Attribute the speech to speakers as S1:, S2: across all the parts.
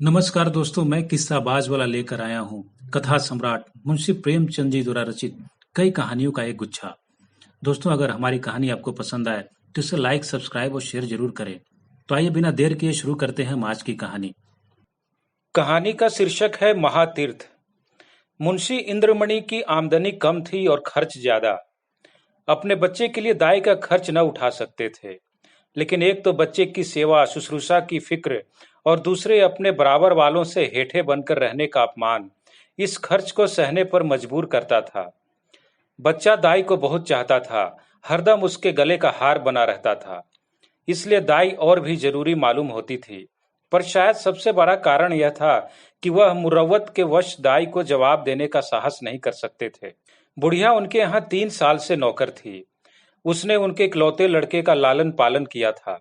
S1: नमस्कार दोस्तों, मैं किस्साबाज वाला लेकर आया हूँ कथा सम्राट मुंशी प्रेमचंद जी द्वारा रचित कई कहानियों का एक गुच्छा। दोस्तों, अगर हमारी कहानी आपको पसंद आए तो इसे लाइक, सब्सक्राइब और शेयर जरूर करें। तो आइए बिना देर किए शुरू करते हैं हम आज की कहानी।
S2: कहानी का शीर्षक है महातीर्थ। मुंशी इंद्रमणि की आमदनी कम थी और खर्च ज्यादा। अपने बच्चे के लिए दाई का खर्च न उठा सकते थे, लेकिन एक तो बच्चे की सेवा शुश्रूषा की फिक्र और दूसरे अपने बराबर वालों से हेठे बनकर रहने का अपमान इस खर्च को सहने पर मजबूर करता था। बच्चा दाई को बहुत चाहता था, हरदम उसके गले का हार बना रहता था, इसलिए दाई और भी जरूरी मालूम होती थी। पर शायद सबसे बड़ा कारण यह था कि वह मुरव्वत के वश दाई को जवाब देने का साहस नहीं कर सकते थे। बुढ़िया उनके यहाँ 3 साल से नौकर थी। उसने उनके इकलौते लड़के का लालन पालन किया था।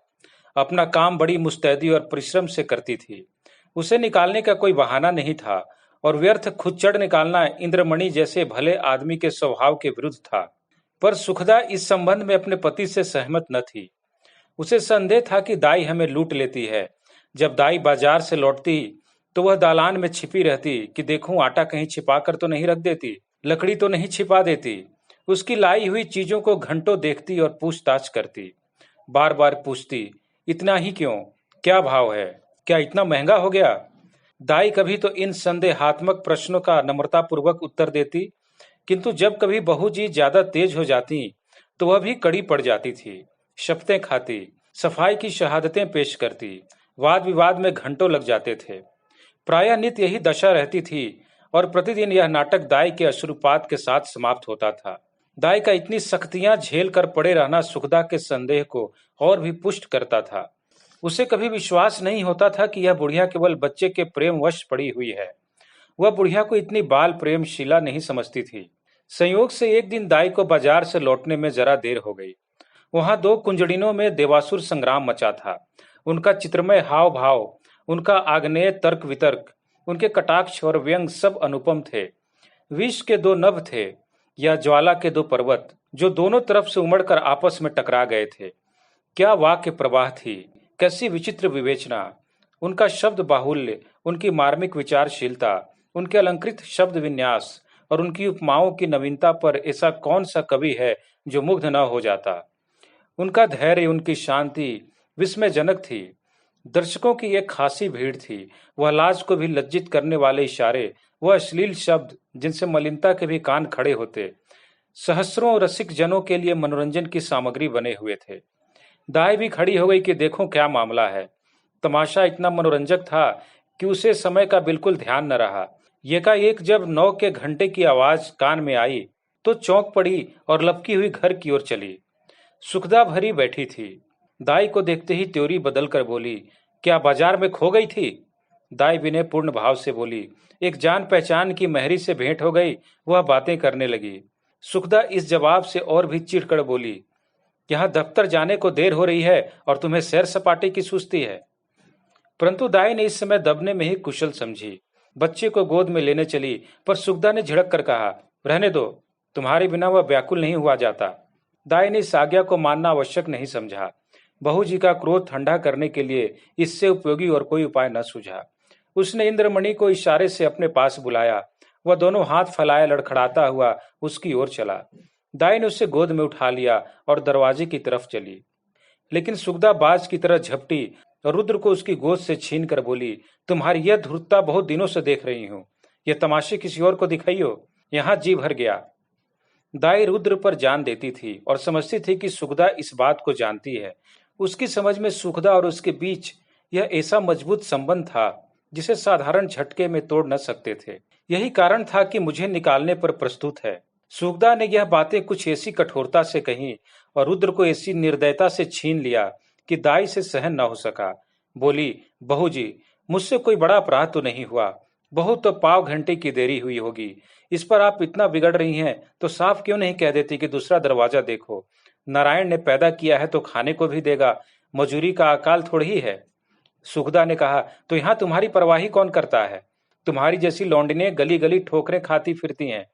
S2: अपना काम बड़ी मुस्तैदी और परिश्रम से करती थी। उसे निकालने का कोई बहाना नहीं था और व्यर्थ खुच्चड़ निकालना इंद्रमणि जैसे भले आदमी के स्वभाव के विरुद्ध था। पर सुखदा इस संबंध में अपने पति से सहमत न थी। उसे संदेह था कि दाई हमें लूट लेती है। जब दाई बाजार से लौटती तो वह दालान में छिपी रहती कि देखूं आटा कहीं छिपा कर तो नहीं रख देती, लकड़ी तो नहीं छिपा देती। उसकी लाई हुई चीजों को घंटों देखती और पूछताछ करती। बार बार पूछती, इतना ही क्यों? क्या भाव है? क्या इतना महंगा हो गया? दाई कभी तो इन संदेहात्मक प्रश्नों का नम्रतापूर्वक उत्तर देती, किंतु जब कभी बहू जी ज्यादा तेज हो जाती तो वह भी कड़ी पड़ जाती थी। शपथें खाती, सफाई की शहादतें पेश करती, वाद विवाद में घंटों लग जाते थे। प्रायः नित्य यही दशा रहती थी और प्रतिदिन यह नाटक दाई के अश्रुपात के साथ समाप्त होता था। दाई का इतनी सख्तियां झेल कर पड़े रहना सुखदा के संदेह को और भी पुष्ट करता था। उसे कभी विश्वास नहीं होता था कि यह बुढ़िया केवल बच्चे के प्रेम वश पड़ी हुई है। वह बुढ़िया को इतनी बाल प्रेमशीला नहीं समझती थी। संयोग से एक दिन दाई को बाजार से लौटने में जरा देर हो गई। वहां दो कुंजड़िनों में देवासुर संग्राम मचा था। उनका चित्रमय हाव भाव, उनका आग्नेय तर्क वितर्क, उनके कटाक्ष और व्यंग सब अनुपम थे। विष के दो नभ थे या ज्वाला के दो पर्वत, जो दोनों तरफ से उमड़कर आपस में टकरा गए थे। क्या वाक्य प्रवाह थी, कैसी विचित्र विवेचना! उनका शब्द बाहुल्य, उनकी मार्मिक विचारशीलता, उनके अलंकृत शब्द विन्यास और उनकी उपमाओं की नवीनता पर ऐसा कौन सा कवि है जो मुग्ध न हो जाता। उनका धैर्य, उनकी शांति विस्मयजनक थी। दर्शकों की एक खासी भीड़ थी। वह लाज को भी लज्जित करने वाले इशारे, वह अश्लील शब्द जिनसे मलिनता के भी कान खड़े होते, सहस्रों रसिक जनों के लिए मनोरंजन की सामग्री बने हुए थे। दाई भी खड़ी हो गई कि देखो क्या मामला है। तमाशा इतना मनोरंजक था कि उसे समय का बिल्कुल ध्यान न रहा। एकाएक जब 9 के घंटे की आवाज कान में आई तो चौंक पड़ी और लपकी हुई घर की ओर चली। सुखदा भरी बैठी थी। दाई को देखते ही त्योरी बदलकर बोली, क्या बाजार में खो गई थी? दाई विनय पूर्ण भाव से बोली, एक जान पहचान की महरी से भेंट हो गई, वह बातें करने लगी। सुखदा इस जवाब से और भी चिढ़कर बोली, यहाँ दफ्तर जाने को देर हो रही है और तुम्हें सैर सपाटे की सुस्ती है। परंतु दाई ने इस समय दबने में ही कुशल समझी। बच्चे को गोद में लेने चली, पर सुखदा ने झिड़क कर कहा, रहने दो, तुम्हारे बिना वह व्याकुल नहीं हुआ जाता। दाई ने इस आज्ञा को मानना आवश्यक नहीं समझा। बहू जी का क्रोध ठंडा करने के लिए इससे उपयोगी और कोई उपाय न सूझा। उसने इंद्रमणि को इशारे से अपने पास बुलाया। वह दोनों हाथ फैलाए लड़खड़ाता हुआ उसकी ओर चला। दाई ने उसे गोद में उठा लिया और दरवाजे की तरफ चली, लेकिन सुखदा बाज की तरह झपटी और रुद्र को उसकी गोद से छीन कर बोली, तुम्हारी यह धूर्तता बहुत दिनों से देख रही हूं। यह तमाशे किसी और को दिखाइयो। यहाँ जी भर गया। दाई रुद्र पर जान देती थी और समझती थी कि सुखदा इस बात को जानती है। उसकी समझ में सुखदा और उसके बीच यह ऐसा मजबूत संबंध था जिसे साधारण झटके में तोड़ न सकते थे। यही कारण था कि मुझे निकालने पर प्रस्तुत है। सुखदा ने यह बातें कुछ ऐसी कठोरता से कही और रुद्र को ऐसी निर्दयता से छीन लिया कि दाई से सहन न हो सका। बोली, बहू जी, मुझसे कोई बड़ा अपराध तो नहीं हुआ। बहुत तो पाव घंटे की देरी हुई होगी। इस पर आप इतना बिगड़ रही हैं तो साफ क्यों नहीं कह देती कि दूसरा दरवाजा देखो। नारायण ने पैदा किया है तो खाने को भी देगा, मजूरी का अकाल थोड़ी ही है। सुखदा ने कहा, तो यहाँ तुम्हारी परवाही कौन करता है? तुम्हारी जैसी लौंडिनें गली गली ठोकरें खाती फिरती हैं।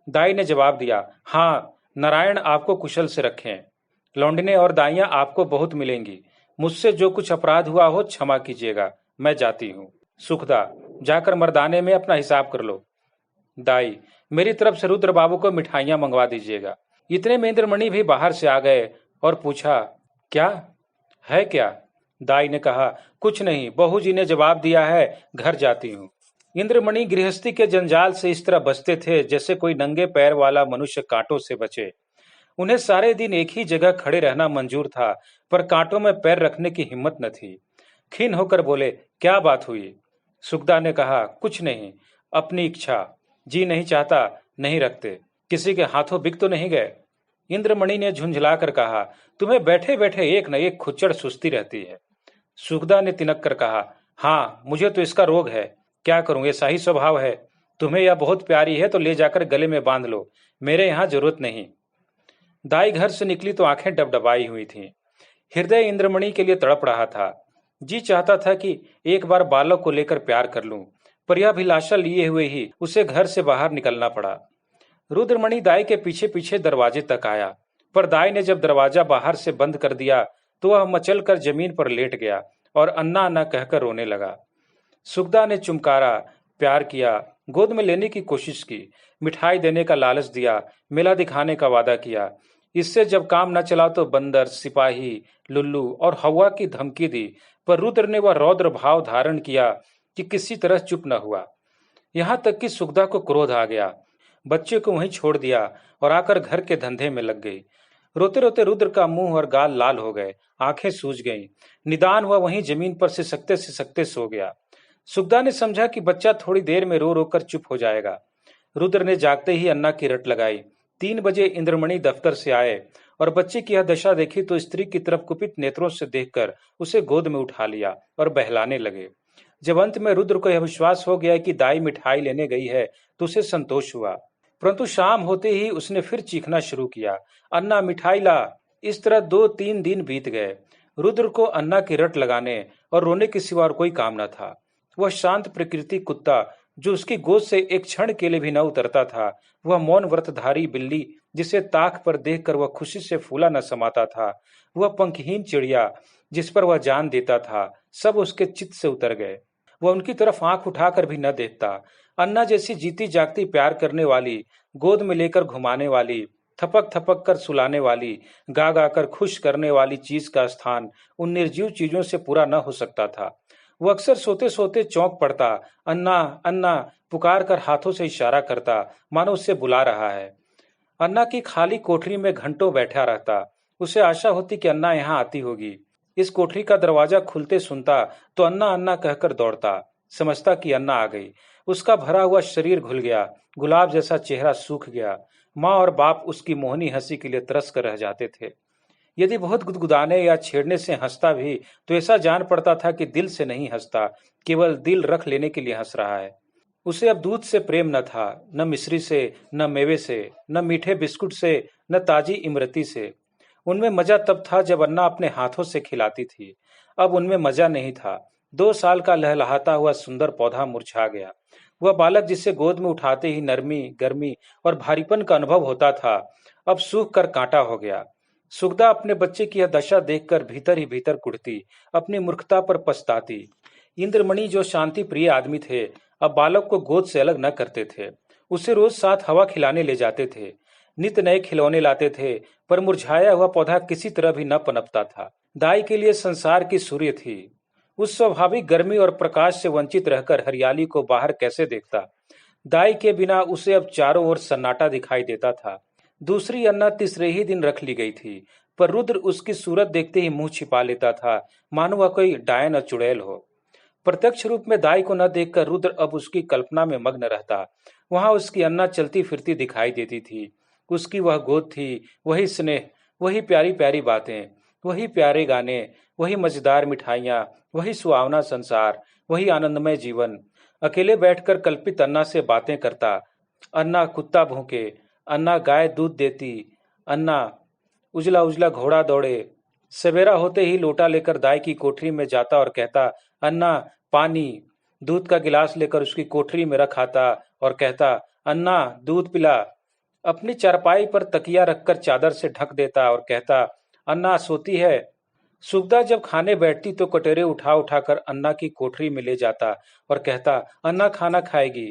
S2: दाई ने जवाब दिया, हाँ, नारायण आपको कुशल से रखें। लौंडिनें और दाइयां आपको बहुत मिलेंगी। मुझसे जो कुछ अपराध हुआ हो क्षमा कीजिएगा, मैं जाती हूँ। सुखदा, जाकर मर्दाने में अपना हिसाब कर लो। दाई, मेरी तरफ से रुद्र बाबू को मिठाइयां मंगवा दीजिएगा। इतने में इंद्रमणि भी बाहर से आ गए और पूछा, क्या है क्या? दाई ने कहा, कुछ नहीं, बहू जी ने जवाब दिया है, घर जाती हूँ। इंद्रमणि गृहस्थी के जंजाल से इस तरह बचते थे जैसे कोई नंगे पैर वाला मनुष्य कांटों से बचे। उन्हें सारे दिन एक ही जगह खड़े रहना मंजूर था, पर कांटों में पैर रखने की हिम्मत न थी। खीन होकर बोले, क्या बात हुई? सुखदा ने कहा, कुछ नहीं, अपनी इच्छा। जी नहीं चाहता, नहीं रखते। किसी के हाथों बिक तो नहीं गए? इंद्रमणि ने झुंझलाकर कहा, तुम्हें बैठे बैठे एक न एक खुच्चड़ सुस्ती रहती है। सुखदा ने तिनक कर कहा, हाँ, मुझे तो इसका रोग है, क्या करूं, ये शाही स्वभाव है। तुम्हें यह बहुत प्यारी है तो ले जाकर गले में बांध लो, मेरे यहाँ जरूरत नहीं। दाई घर से निकली तो आंखें डबडबाई हुई थीं। हृदय इंद्रमणि के लिए तड़प रहा था। जी चाहता था कि एक बार बालक को लेकर प्यार कर लूं, पर यह अभिलाषा लिए हुए ही उसे घर से बाहर निकलना पड़ा। रुद्रमणि दाई के पीछे पीछे दरवाजे तक आया, पर दाई ने जब दरवाजा बाहर से बंद कर दिया तो वह मचल कर जमीन पर लेट गया और अन्ना अन्ना कहकर रोने लगा। सुखदा ने चुमकारा, प्यार किया, गोद में लेने की कोशिश की, मिठाई देने का लालच दिया, मेला दिखाने का वादा किया। इससे जब काम न चला तो बंदर, सिपाही, लुल्लू और हवा की धमकी दी, पर रुद्र ने वह रौद्र भाव धारण किया कि किसी तरह चुप न हुआ। यहाँ तक कि सुखदा को क्रोध आ गया। बच्चे को वहीं छोड़ दिया और आकर घर के धंधे में लग गई। रोते रोते रुद्र का मुंह और गाल लाल हो गए, आंखें सूज गईं। निदान वह वहीं जमीन पर सिसकते सो गया। सुखदा ने समझा कि बच्चा थोड़ी देर में रो रोकर चुप हो जाएगा। रुद्र ने जागते ही अन्ना की रट लगाई। 3 बजे इंद्रमणि दफ्तर से आए और बच्चे की यह दशा देखी तो स्त्री की तरफ कुपित नेत्रों से देखकर उसे गोद में उठा लिया और बहलाने लगे। जब अंत में रुद्र को यह विश्वास हो गया कि दाई मिठाई लेने गई है तो उसे संतोष हुआ, परंतु शाम होते ही उसने फिर चीखना शुरू किया, अन्ना मिठाई ला। इस तरह 2-3 दिन बीत गए। रुद्र को अन्ना की रट लगाने और रोने के सिवा और कोई काम न था। वह शांत प्रकृति कुत्ता जो उसकी गोद से एक क्षण के लिए भी न उतरता था, वह मौन व्रतधारी बिल्ली जिसे ताक पर देखकर वह खुशी से फूला न समाता था, वह पंखहीन चिड़िया जिस पर वह जान देता था, सब उसके चित्त से उतर गए। वह उनकी तरफ आंख उठाकर भी न देखता। अन्ना जैसी जीती जागती प्यार करने वाली, गोद में लेकर घुमाने वाली, थपक थपक कर सुलाने वाली, गा गा कर खुश करने वाली चीज का स्थान उन निर्जीव चीजों से पूरा न हो सकता था। वो अक्सर सोते सोते चौंक पड़ता, अन्ना अन्ना पुकार कर हाथों से इशारा करता, मानो उससे बुला रहा है। अन्ना की खाली कोठरी में घंटों बैठा रहता। उसे आशा होती कि अन्ना यहाँ आती होगी। इस कोठरी का दरवाजा खुलते सुनता तो अन्ना अन्ना कहकर दौड़ता, समझता कि अन्ना आ गई। उसका भरा हुआ शरीर घुल गया, गुलाब जैसा चेहरा सूख गया। माँ और बाप उसकी मोहनी हंसी के लिए तरस कर रह जाते थे। यदि बहुत गुदगुदाने या छेड़ने से हंसता भी तो ऐसा जान पड़ता था कि दिल से नहीं हंसता, केवल दिल रख लेने के लिए हंस रहा है। उसे अब दूध से प्रेम न था, न मिश्री से, न मेवे से, न मीठे बिस्कुट से, न ताजी इमरती से। उनमें मजा तब था जब अन्ना अपने हाथों से खिलाती थी। अब उनमें मजा नहीं था। 2 साल का लहलहाता हुआ सुंदर पौधा मुरझा गया। वह बालक जिसे गोद में उठाते ही नरमी, गर्मी और भारीपन का अनुभव होता था, अब सूख कर कांटा हो गया। सुखदा अपने बच्चे की यह दशा देखकर भीतर ही भीतर कुढ़ती, अपनी मूर्खता पर पछताती। इंद्रमणि जो शांति प्रिय आदमी थे, अब बालक को गोद से अलग न करते थे। उसे रोज साथ हवा खिलाने ले जाते थे, नित नए खिलौने लाते थे, पर मुरझाया हुआ पौधा किसी तरह भी न पनपता था। दाई के लिए संसार की सूर्य थी। उस स्वाभाविक गर्मी और प्रकाश से वंचित रहकर हरियाली को बाहर कैसे देखता। दाई के बिना उसे अब चारों ओर सन्नाटा दिखाई देता था। दूसरी अन्ना तीसरे ही दिन रख ली गई थी, पर रुद्र उसकी सूरत देखते ही मुंह छिपा लेता था, मानो वह कोई डायन और चुड़ैल हो। प्रत्यक्ष रूप में दाई को न देखकर रुद्र अब उसकी कल्पना में मग्न रहता। वहां उसकी अन्ना चलती फिरती दिखाई देती थी। उसकी वह गोद थी, वही स्नेह, वही प्यारी प्यारी बातें, वही प्यारे गाने, वही मजेदार मिठाइयाँ, वही सुहावना संसार, वही आनंदमय जीवन। अकेले बैठकर कल्पित अन्ना से बातें करता। अन्ना कुत्ता भौंके, अन्ना गाय दूध देती, अन्ना उजला उजला घोड़ा दौड़े। सवेरा होते ही लोटा लेकर दाई की कोठरी में जाता और कहता, अन्ना पानी। दूध का गिलास लेकर उसकी कोठरी में रख आता और कहता, अन्ना दूध पिला। अपनी चारपाई पर तकिया रखकर चादर से ढक देता और कहता, अन्ना सोती है। सुगदा जब खाने बैठती तो कटोरे उठा उठाकर अन्ना की कोठरी में ले जाता और कहता, अन्ना खाना खाएगी।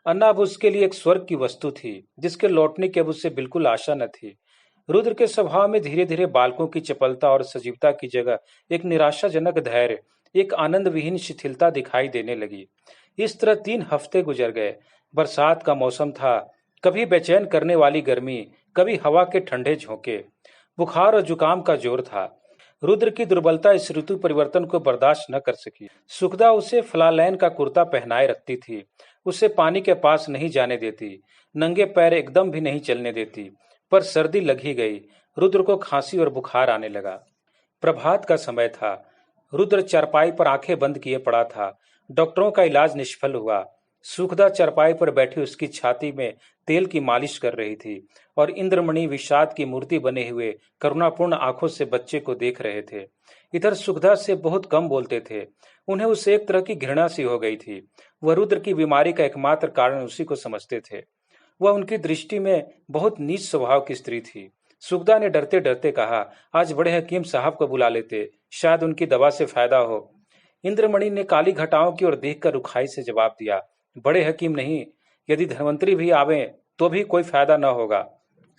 S2: अन्ना अब उसके लिए एक स्वर्ग की वस्तु थी, जिसके लौटने की अब उससे बिल्कुल आशा न थी। रुद्र के स्वभाव में धीरे धीरे बालकों की चपलता और सजीवता की जगह एक निराशाजनक धैर्य, एक आनंद विहीन शिथिलता दिखाई देने लगी। इस तरह 3 हफ्ते गुजर गए। बरसात का मौसम था, कभी बेचैन करने वाली गर्मी, कभी हवा के ठंडे झोंके। बुखार और जुकाम का जोर था। रुद्र की दुर्बलता इस ऋतु परिवर्तन को बर्दाश्त न कर सकी। सुखदा उसे फ्लालैन का कुर्ता पहनाए रखती थी, उसे पानी के पास नहीं जाने देती, नंगे पैर एकदम भी नहीं चलने देती। पर सर्दी लग ही गई। रुद्र को खांसी और बुखार आने लगा। प्रभात का समय था। रुद्र चारपाई पर आंखें बंद किए पड़ा था। डॉक्टरों का इलाज निष्फल हुआ। सुखदा चारपाई पर बैठी उसकी छाती में तेल की मालिश कर रही थी और इंद्रमणि विषाद की मूर्ति बने हुए करुणापूर्ण आंखों से बच्चे को देख रहे थे। इधर सुखदा से बहुत कम बोलते थे। उन्हें उससे एक तरह की घृणा सी हो गई थी। वह रुद्र की बीमारी का एकमात्र कारण उसी को समझते थे। वह उनकी दृष्टि में बहुत नीच स्वभाव की स्त्री थी। सुखदा ने डरते डरते कहा, आज बड़े हकीम साहब को बुला लेते, शायद उनकी दवा से फायदा हो। इंद्रमणि ने काली घटाओं की ओर देखकर रुखाई से जवाब दिया, बड़े हकीम नहीं, यदि धन्वंतरी भी आवे तो भी कोई फायदा न होगा।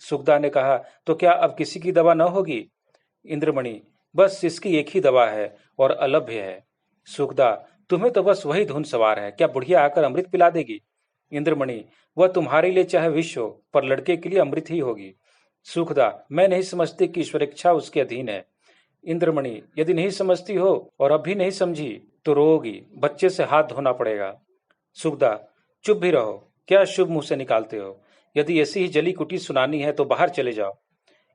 S2: सुखदा ने कहा, तो क्या अब किसी की दवा न होगी? इंद्रमणि, बस इसकी एक ही दवा है और अलभ्य है। सुखदा, तुम्हें तो बस वही धुन सवार है, क्या बुढ़िया आकर अमृत पिला देगी? इंद्रमणि, वह तुम्हारे लिए चाहे विष हो, पर लड़के के लिए अमृत ही होगी। सुखदा, मैं नहीं समझती कि ईश्वर इच्छा उसके अधीन है। इंद्रमणि, यदि नहीं समझती हो और अब भी नहीं समझी तो रोगी, बच्चे से हाथ धोना पड़ेगा। सुखदा, चुप भी रहो, क्या शुभ मुंह से निकालते हो? यदि ऐसी ही जली कुटी सुनानी है तो बाहर चले जाओ।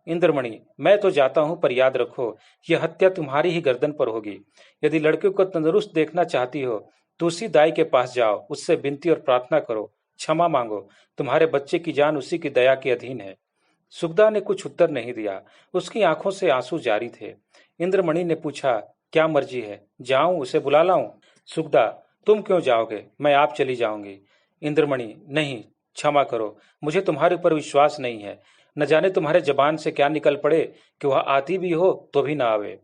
S2: इंद्रमणि, मैं तो जाता हूं, पर याद रखो, यह हत्या तुम्हारी ही गर्दन पर होगी। यदि लड़के को तंदुरुस्त देखना चाहती हो तो उसी दाई के पास जाओ, उससे विनती और प्रार्थना करो, क्षमा मांगो, तुम्हारे बच्चे की जान उसी की दया के अधीन है। सुखदा ने कुछ उत्तर नहीं दिया। उसकी आंखों से आंसू जारी थे। इंद्रमणि ने पूछा, क्या मर्जी है, जाऊं, उसे बुला लाऊं? सुखदा, तुम क्यों जाओगे, मैं आप चली जाऊंगी। इंद्रमणि, नहीं, क्षमा करो, मुझे तुम्हारे ऊपर विश्वास नहीं है। न जाने तुम्हारे जबान से क्या निकल पड़े कि वह आती भी हो तो भी ना आवे।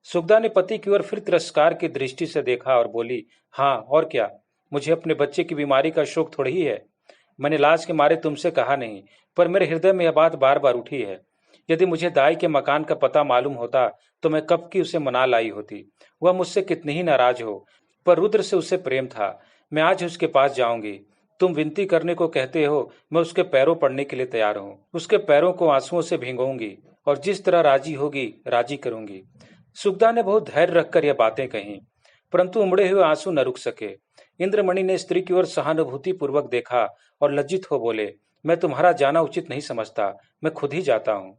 S2: सुखदा ने पति की ओर फिर तिरस्कार की दृष्टि से देखा और बोली, हाँ और क्या, मुझे अपने बच्चे की बीमारी का शोक थोड़ी ही है। मैंने लाज के मारे तुमसे कहा नहीं, पर मेरे हृदय में यह बात बार बार उठी है। यदि मुझे दाई के मकान का पता मालूम होता तो मैं कब की उसे मना लाई होती। वह मुझसे कितनी ही नाराज हो, पर रुद्र से उसे प्रेम था। मैं आज उसके पास जाऊंगी। तुम विनती करने को कहते हो, मैं उसके पैरों पड़ने के लिए तैयार हूँ। उसके पैरों को आंसुओं से भिगोऊंगी और जिस तरह राजी होगी राजी करूंगी। सुखदा ने बहुत धैर्य रखकर यह बातें कहीं, परंतु उमड़े हुए आंसू न रुक सके। इंद्रमणि ने स्त्री की ओर सहानुभूति पूर्वक देखा और लज्जित हो बोले, मैं तुम्हारा जाना उचित नहीं समझता, मैं खुद ही जाता हूँ।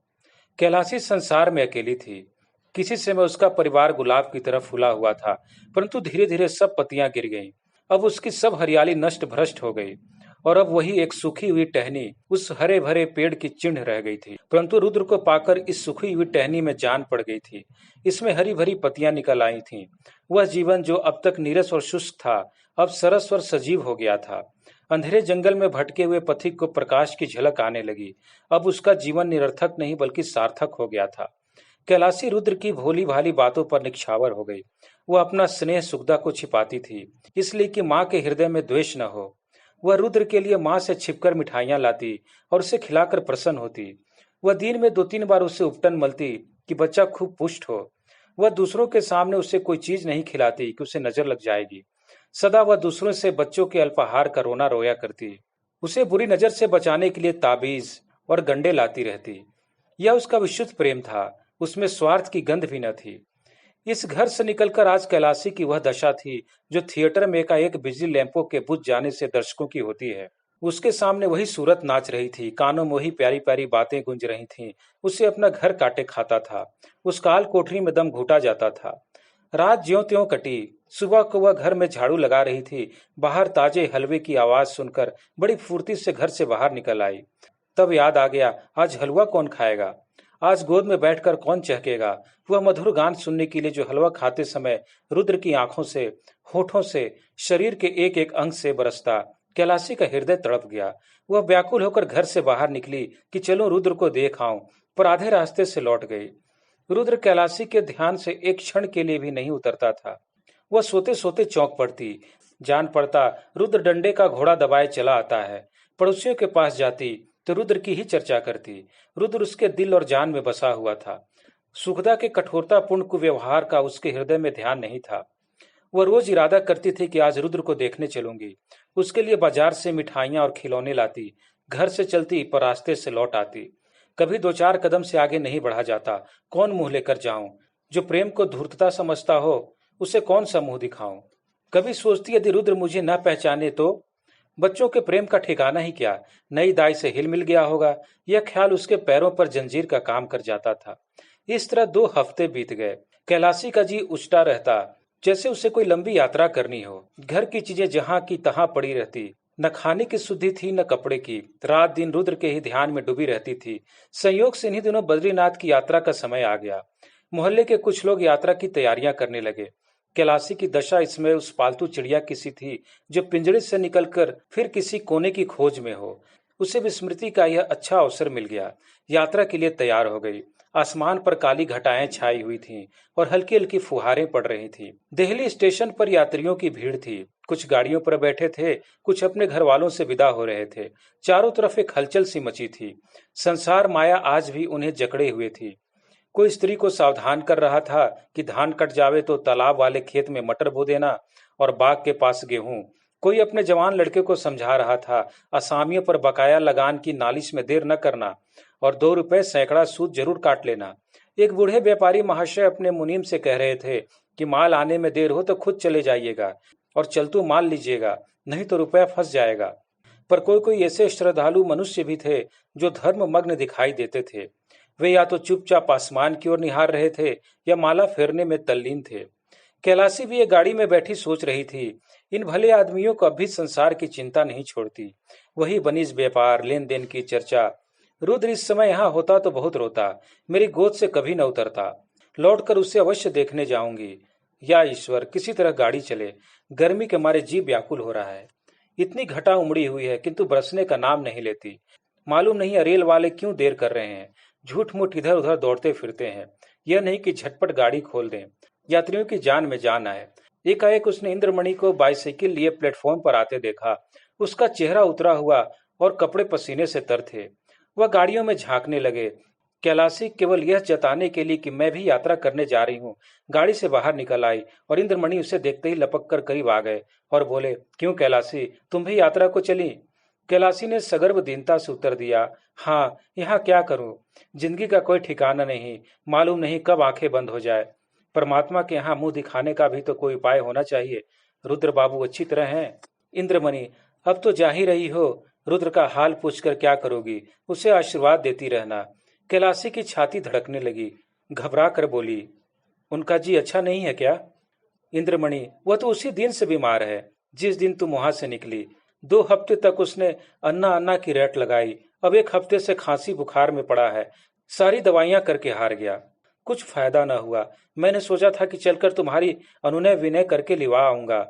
S2: कैलाशी संसार में अकेली थी। किसी समय उसका परिवार गुलाब की तरह फूला हुआ था, परंतु धीरे धीरे सब पत्तियां गिर गईं। अब उसकी सब हरियाली नष्ट भ्रष्ट हो गई और अब वही एक सूखी हुई टहनी उस हरे भरे पेड़ की चिन्ह रह गई थी। परंतु रुद्र को पाकर इस सूखी हुई टहनी में जान पड़ गई थी। इसमें हरी भरी पत्तियां निकल आई थीं। वह जीवन जो अब तक नीरस और शुष्क था, अब सरस और सजीव हो गया था। अंधेरे जंगल में भटके हुए पथिक को प्रकाश की झलक आने लगी। अब उसका जीवन निरर्थक नहीं बल्कि सार्थक हो गया था। कैलाशी रुद्र की भोली भाली बातों पर निछावर हो गई। वह अपना स्नेह सुखदा को छिपाती थी, इसलिए कि माँ के हृदय में द्वेष न हो। वह रुद्र के लिए माँ से छिपकर मिठाइयां लाती और उसे खिलाकर प्रसन्न होती। वह दिन में 2-3 बार उसे उपटन मलती कि बच्चा खूब पुष्ट हो। वह दूसरों के सामने उसे कोई चीज नहीं खिलाती कि उसे नजर लग जाएगी। सदा वह दूसरों से बच्चों के अल्पाहार का रोना रोया करती। उसे बुरी नजर से बचाने के लिए ताबीज और गंडे लाती रहती। यह उसका विशुद्ध प्रेम था, उसमें स्वार्थ की गंध भी न थी। इस घर से निकलकर आज कैलाशी की वह दशा थी जो थिएटर में एकाएक बिजली लैंपों के बुझ जाने से दर्शकों की होती है। उसके सामने वही सूरत नाच रही थी, कानों में वही प्यारी प्यारी बातें गूंज रही थीं। उसे अपना घर काटे खाता था। उस काल कोठरी में दम घुटा जाता था। रात ज्यों त्यों कटी। सुबह को वह घर में झाड़ू लगा रही थी। बाहर ताजे हलवे की आवाज सुनकर बड़ी फुर्ती से घर से बाहर निकल आई। तब याद आ गया, आज हलवा कौन खाएगा, आज गोद में बैठकर कौन चहकेगा। वह मधुर गान सुनने के लिए जो हलवा खाते समय रुद्र की आंखों से, होठों से, शरीर के एक एक अंग से बरसता। कैलाशी का हृदय तड़प गया। वह व्याकुल होकर घर से बाहर निकली कि चलो रुद्र को देख आऊं, पर आधे रास्ते से लौट गई। रुद्र कैलाशी के ध्यान से एक क्षण के लिए भी नहीं उतरता था। वह सोते सोते चौंक पड़ती। जान पड़ता रुद्र डंडे का घोड़ा दबाए चला आता है। पड़ोसियों के पास जाती तो रुद्र की ही चर्चा करती। रुद्र उसके दिल और जान में बसा हुआ था। सुखदा के कठोरतापूर्ण कुव्यवहार का उसके हृदय में ध्यान नहीं था। वह रोज इरादा करती थी कि आज रुद्र को देखने चलूंगी। उसके लिए बाजार से मिठाइयां और खिलौने लाती। घर से चलती पर रास्ते से लौट आती। कभी 2-4 कदम से आगे नहीं बढ़ा जाता। कौन मुंह लेकर जाऊं? जो प्रेम को धूर्तता समझता हो उसे कौन सा मुंह दिखाऊं? कभी सोचती यदि रुद्र मुझे न पहचाने तो? बच्चों के प्रेम का ठिकाना ही क्या, नई दाई से हिल मिल गया होगा। यह ख्याल उसके पैरों पर जंजीर का काम कर जाता था। इस तरह 2 हफ्ते बीत गए। कैलाशी का जी उछटा रहता, जैसे उसे कोई लंबी यात्रा करनी हो। घर की चीजें जहां की तहां पड़ी रहती। न खाने की शुद्धि थी न कपड़े की। रात दिन रुद्र के ही ध्यान में डूबी रहती थी। संयोग से इन्हीं दिनों बद्रीनाथ की यात्रा का समय आ गया। मोहल्ले के कुछ लोग यात्रा की तैयारियां करने लगे। कैलाशी की दशा इसमें उस पालतू चिड़िया की सी थी जो पिंजरे से निकलकर फिर किसी कोने की खोज में हो। उसे विस्मृति का यह अच्छा अवसर मिल गया। यात्रा के लिए तैयार हो गई। आसमान पर काली घटाएं छाई हुई थीं और हल्की हल्की फुहारें पड़ रही थीं। दिल्ली स्टेशन पर यात्रियों की भीड़ थी। कुछ गाड़ियों पर बैठे थे, कुछ अपने घर वालों से विदा हो रहे थे। चारों तरफ एक हलचल सी मची थी। संसार माया आज भी उन्हें जकड़े हुए थी। कोई स्त्री को सावधान कर रहा था कि धान कट जावे तो तालाब वाले खेत में मटर बो देना और बाग के पास गेहूं। कोई अपने जवान लड़के को समझा रहा था असामियों पर बकाया लगान की नालिश में देर न करना और 2 रुपए सैकड़ा सूद जरूर काट लेना। एक बूढ़े व्यापारी महाशय अपने मुनीम से कह रहे थे कि माल आने में देर हो तो खुद चले जाइएगा और चलतू माल लीजिएगा, नहीं तो रुपया फंस जाएगा। पर कोई कोई ऐसे श्रद्धालु मनुष्य भी थे जो धर्म मग्न दिखाई देते थे। वे या तो चुपचाप आसमान की ओर निहार रहे थे या माला फेरने में तल्लीन थे। कैलाशी भी एक गाड़ी में बैठी सोच रही थी, इन भले आदमियों को अब भी संसार की चिंता नहीं छोड़ती। वही बनीज व्यापार, लेन देन की चर्चा। रुद्र इस समय यहाँ होता तो बहुत रोता, मेरी गोद से कभी न उतरता। लौटकर उसे अवश्य देखने जाऊंगी। या ईश्वर, किसी तरह गाड़ी चले, गर्मी के मारे जी व्याकुल हो रहा है। इतनी घटा उमड़ी हुई है किंतु बरसने का नाम नहीं लेती। मालूम नहीं रेल वाले क्यों देर कर रहे हैं। झूठ मूठ इधर उधर दौड़ते फिरते हैं। यह नहीं कि झटपट गाड़ी खोल दें, यात्रियों की जान में जान आए। एकाएक उसने इंद्रमणि को बाइसाइकिल लिए प्लेटफॉर्म पर आते देखा। उसका चेहरा उतरा हुआ और कपड़े पसीने से तर थे। वह गाड़ियों में झांकने लगे। कैलाशी केवल यह जताने के लिए कि मैं भी यात्रा करने जा रही हूँ, गाड़ी से बाहर निकल आई और इंद्रमणि उसे देखते ही लपक कर करीब आ गए और बोले, क्यों कैलाशी, तुम भी यात्रा को चली? कैलाशी ने सगर्व दीनता से उत्तर दिया, हाँ, यहाँ क्या करूं, जिंदगी का कोई ठिकाना नहीं, मालूम नहीं कब आंखें बंद हो जाए। परमात्मा के यहाँ मुंह दिखाने का भी तो कोई उपाय होना चाहिए। रुद्र बाबू अच्छी तरह हैं? इंद्रमणि, अब तो जा ही रही हो, रुद्र का हाल पूछकर क्या करोगी, उसे आशीर्वाद देती रहना। कैलाशी की छाती धड़कने लगी। घबरा कर बोली, उनका जी अच्छा नहीं है क्या? इंद्रमणि, वह तो उसी दिन से बीमार है जिस दिन तुम वहां से निकली। 2 हफ्ते तक उसने अन्ना अन्ना की रट लगाई। अब 1 हफ्ते से खांसी बुखार में पड़ा है। सारी दवाइयां करके हार गया, कुछ फायदा न हुआ। मैंने सोचा था कि चलकर तुम्हारी अनुनय विनय करके लिवा आऊंगा।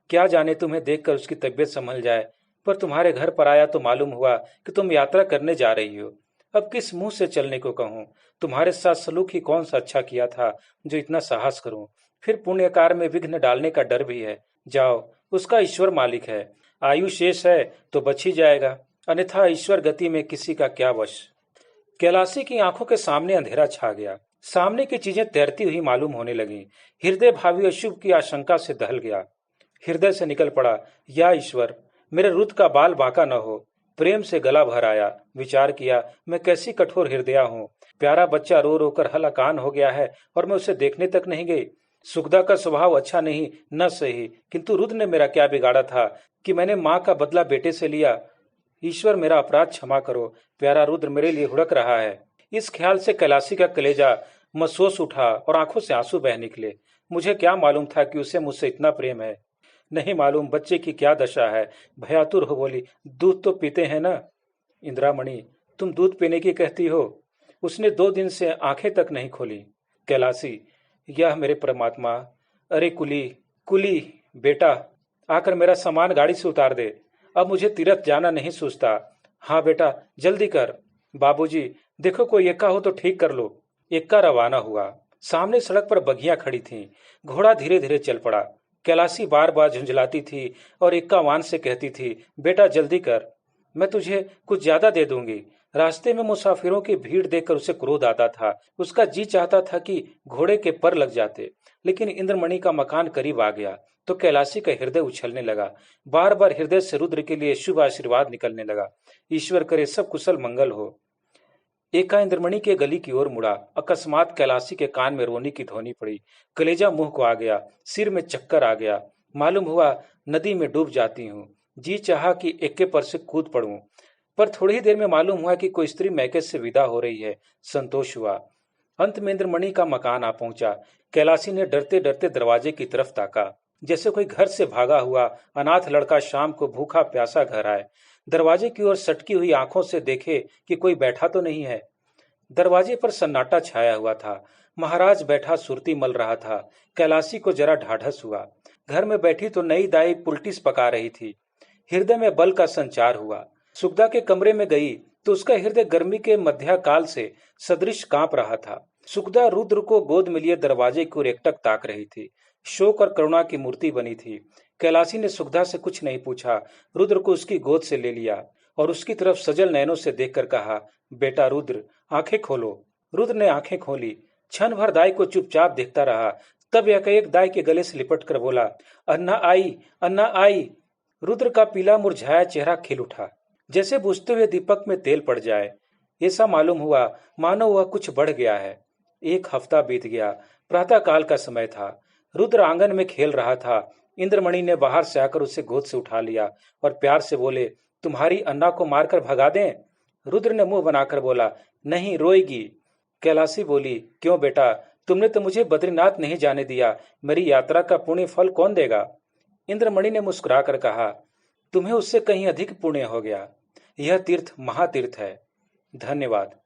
S2: क्या जाने तुम्हें देखकर उसकी तबीयत संभल जाए, पर तुम्हारे घर पर आया तो मालूम हुआ कि तुम यात्रा करने जा रही हो। अब किस मुंह से चलने को कहूँ? तुम्हारे साथ सलूक ही कौन सा अच्छा किया था जो इतना साहस करूं? फिर पुण्य कार्य में विघ्न डालने का डर भी है। जाओ, उसका ईश्वर मालिक है। आयु शेष है तो बच ही जाएगा, अन्यथा ईश्वर गति में किसी का क्या वश। कैलाशी की आंखों के सामने अंधेरा छा गया। सामने की चीजें तैरती हुई मालूम होने लगी। हृदय भावी अशुभ की आशंका से दहल गया। हृदय से निकल पड़ा, या ईश्वर, मेरे रुद्र का बाल बांका न हो। प्रेम से गला भर आया। विचार किया, मैं कैसी कठोर हृदया हूँ। प्यारा बच्चा रो रो कर हलाकान हो गया है और मैं उसे देखने तक नहीं गई। सुखदा का स्वभाव अच्छा नहीं, न सही, किंतु रुद्र ने मेरा क्या बिगाड़ा था कि मैंने माँ का बदला बेटे से लिया। ईश्वर, मेरा अपराध क्षमा करो। प्यारा रुद्र मेरे लिए हुड़क रहा है। इस ख्याल से कैलाशी का कलेजा महसूस उठा और आंखों से आंसू बह निकले। मुझे क्या मालूम था कि उसे मुझसे इतना प्रेम है। नहीं मालूम बच्चे की क्या दशा है। भयातुर हो बोली, दूध तो पीते हैं ना? इंद्रामणि, तुम दूध पीने की कहती हो? उसने 2 दिन से आंखें तक नहीं खोली। कैलाशी, यह मेरे परमात्मा, अरे कुली कुली बेटा, आकर मेरा सामान गाड़ी से उतार दे। अब मुझे तीरथ जाना नहीं सूझता। हाँ बेटा, जल्दी कर। बाबूजी, देखो कोई एका हो तो ठीक कर लो। एक्का रवाना हुआ। सामने सड़क पर बघियां खड़ी थीं। घोड़ा धीरे धीरे चल पड़ा। कैलाशी बार बार झुंझलाती थी और एक्का वान से कहती थी, बेटा जल्दी कर, मैं तुझे कुछ ज्यादा दे दूंगी। रास्ते में मुसाफिरों की भीड़ देखकर उसे क्रोध आता था। उसका जी चाहता था कि घोड़े के पर लग जाते। लेकिन इंद्रमणि का मकान करीब आ गया तो कैलाशी का हृदय उछलने लगा। बार बार हृदय से रुद्र के लिए शुभ आशीर्वाद निकलने लगा। ईश्वर करे सब कुशल मंगल हो। एका इंद्रमणि के गली की ओर मुड़ा। अकस्मात कैलाशी के कान में रोने की ध्वनि पड़ी। कलेजा मुंह को आ गया। सिर में चक्कर आ गया। मालूम हुआ नदी में डूब जाती हूँ। जी चाहा कि एक्के पर से कूद पड़ूं, पर थोड़ी ही देर में मालूम हुआ कि कोई स्त्री मैके से विदा हो रही है। संतोष हुआ। अंत में इंद्रमणि का मकान आ पहुंचा। कैलाशी ने डरते डरते दरवाजे की तरफ ताका, जैसे कोई घर से भागा हुआ अनाथ लड़का शाम को भूखा प्यासा घर आए। दरवाजे की ओर सटकी हुई आंखों से देखे कि कोई बैठा तो नहीं है। दरवाजे पर सन्नाटा छाया हुआ था। महाराज बैठा सुरती मल रहा था। कैलाशी को जरा ढाढ़स हुआ। घर में बैठी तो नई दाई पुलटिस पका रही थी। हृदय में बल का संचार हुआ। सुखदा के कमरे में गई तो उसका हृदय गर्मी के मध्याकाल से सदृश कांप रहा था। सुखदा रुद्र को गोद में लिए दरवाजे की ओर एकटक ताक रही थी। शोक और करुणा की मूर्ति बनी थी। कैलाशी ने सुखदा से कुछ नहीं पूछा। रुद्र को उसकी गोद से ले लिया और उसकी तरफ सजल नयनों से देखकर कहा, बेटा रुद्र, आंखें खोलो। रुद्र ने आंखें खोली। क्षण भर दाई को चुपचाप देखता रहा। तब एकाएक दाई के गले से लिपट कर बोला, अन्ना आई, अन्ना आई। रुद्र का पीला मुरझाया चेहरा खिल उठा, जैसे बुझते हुए दीपक में तेल पड़ जाए। ऐसा मालूम हुआ मानो वह कुछ बढ़ गया है। एक हफ्ता बीत गया। प्रातः काल का समय था। रुद्र आंगन में खेल रहा था। इंद्रमणि ने बाहर से आकर उसे गोद से उठा लिया और प्यार से बोले, तुम्हारी अन्ना को मारकर भगा दें? रुद्र ने मुंह बनाकर बोला, नहीं, रोएगी। कैलाशी बोली, क्यों बेटा, तुमने तो मुझे बद्रीनाथ नहीं जाने दिया। मेरी यात्रा का पुण्य फल कौन देगा? इंद्रमणि ने मुस्कुराकर कहा, तुम्हें उससे कहीं अधिक पुण्य हो गया। यह तीर्थ महातीर्थ है। धन्यवाद।